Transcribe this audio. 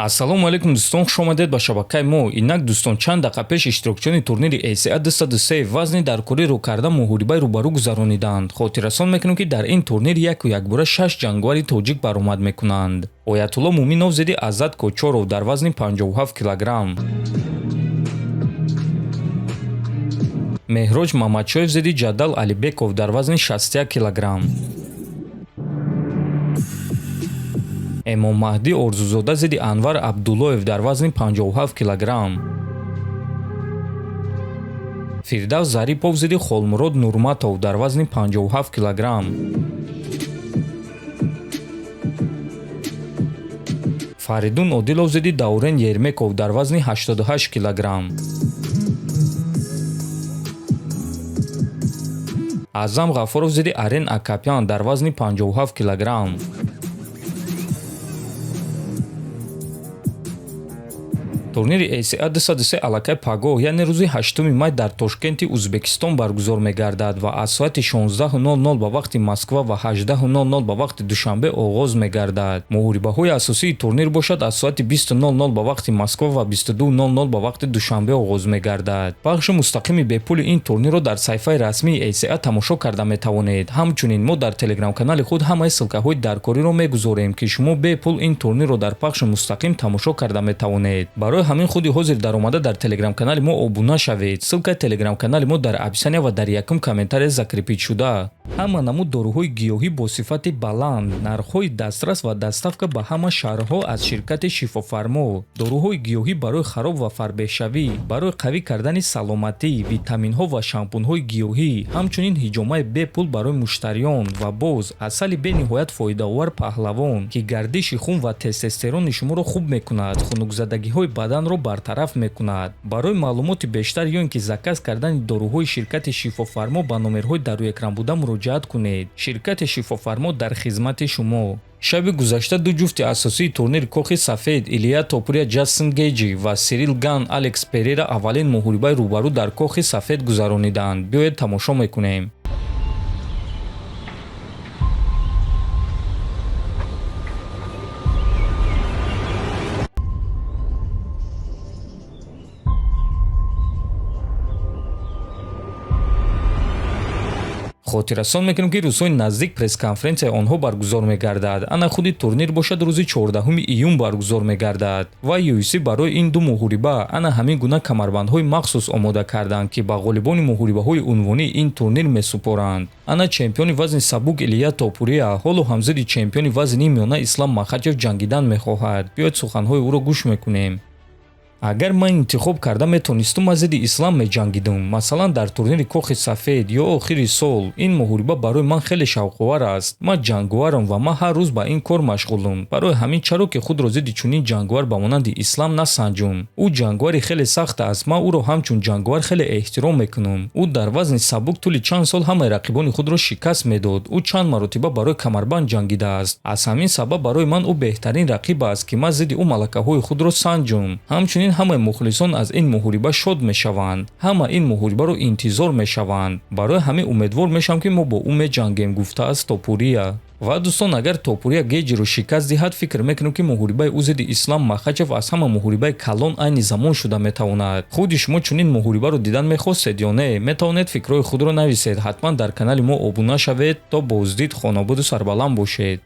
ассалому алайкум дӯстон, хуш омадед ба шабакаи мо. Инак дӯстон, чанд дақиқа пеш иштирокчиёни турнири ACA 203 вазни дар кӯри рӯкарда муҳорибаи рӯбарӯ гузаронидаанд. хотиррасон мекунем ки дар ин турнир яку якбора 6 ҷангвари тоҷик баромад мекунанд. Оятулло Муминов зидди Азат Кочоров дар вазни 57 килограмм, Меҳроҷ Мамадшоев зидди Ҷаддал Алибеков дар вазни 61 килограмм, Эмом Маҳдӣ Орзузода зидди Анвар Абдуллоев дар вазни 57 килограмм, Фирдавс Зарипов зидди Холмурод Нурматов дар вазни 57 килограмм, Фаридун Одилов зидди Даурен Ермеков дар вазни 88 килограмм, Аъзам Ғафуров зидди Арен Акапян дар вазни 57 килограмм, турнири ACA 203 аллакай пагоҳ, яъне рӯзи 8 май дар Тошкенти Узбекистон баргузор мегардад ва аз соати 16:00 ба вақти Москва ва 18:00 ба вақти Душанбе оғоз мегардад. муҳорибаҳои асосии турнир бошад аз соати 20:00 ба вақти Москва ва 22:00 ба вақти Душанбе оғоз мегардад. пахши мустақими бепули ин турнирро дар сайфаи расмии ACA тамошо карда метавонед. ҳамчунин мо дар телеграм-канали худ ҳамаи ссилкаҳои даркориро мегузорем ки шумо бепул ин турнирро дар пахши мустақим тамошо карда метавонед. Барои ҳамин худи ҳозир даромада дар телеграм-канали мо обуна шавед. ссилкаи телеграм-канали мо дар описания ва дар якум комментария закрепидшуда. ҳама намуд доруҳои гиёҳӣ бо сифати баланд, нархҳои дастрас ва доставка ба ҳама шаҳрҳо аз ширкати Шифофармо. доруҳои гиёҳӣ барои хароб ва фарбеҳшавӣ, барои қавӣ кардани саломатӣ, витаминҳо ва шампунҳои гиёҳӣ, ҳамчунин ҳиҷомаи бепул барои муштариён ва боз асали бениҳоят фоидаовар паҳлавон ки гардиши хун ва тестостерони шуморо хуб мекунад, хунукзадагиҳои баданро бартараф мекунад. барои маълумоти бештар ё ин ки заказ кардани доруҳои ширкати Шифофармо ба номерҳои дар рӯи экран буда муроҷиат кунед. ширкати Шифофармо дар хизмати шумо. шаби гузашта ду ҷуфти асосии турнир Кохи Сафед Илия Топурия Ҷастин Гейҷи ва Сирил Ган Алекс Перера аввалин муҳорибаи рӯбарӯ дар Кохи Сафед гузарониданд. биёед тамошо мекунем. хотиррасон мекунем ки рӯзҳои наздик пресс-конференсияи онҳо баргузор мегардад. ана худи турнир бошад рӯзи 14 июн баргузор мегардад ва UFC барои ин ду муҳориба ана ҳамин гуна камарбандҳои махсус омода карданд ки ба ғолибони муҳорибаҳои унвонии ин турнир месупоранд. ана чемпиони вазни сабук Илия Топурия ҳоло ҳам зидди чемпиони вазни миёна Ислам Махачев ҷангидан мехоҳад. биёед суханҳои ӯро гӯш мекунем. агар ман интихоб карда метонистум аз зидди Ислам меҷангидум, масалан дар турнири Кохи Сафед ё охири сол, ин муҳориба барои ман хеле шавқовар аст. ман ҷангуварам ва ман ҳар рӯз ба ин кор машғулум. барои ҳамин чаро ки худро зидди чунин ҷангувар ба монанди Ислам насанҷум. ӯ ҷангувари хеле сахт аст. ман ӯро ҳамчун ҷангувар хеле эҳтиром мекунам. ӯ дар вазни сабук тӯли чанд сол ҳамаи рақибони худро шикаст медод. ӯ чанд маротиба барои камарбанд ҷангидааст. аз ҳамин сабаб барои ман ӯ беҳтарин рақиб аст ки ман зидди ӯ малакаҳои худро санҷум. ҳамчунин ҳамаи мухлисон аз ин муҳориба шод мешаванд. ҳама ин муҳорибаро интизор мешаванд. барои ҳамин умедвор мешавам ки мо бо ӯ меҷангем, гуфтааст Топурия. ва дӯстон, агар Топурия Гейҷиро шикаст диҳад, фикр мекунам ки муҳорибаи ӯ зидди Ислам Махачев аз ҳама муҳорибаи калон айни замон шуда метавонад. худи шумо чунин муҳорибаро дидан мехостед ё не? метавонед фикрҳои худро нависед. ҳатман дар канали мо обуна шавед. то боздид, хонобуду сарбаланд бошед.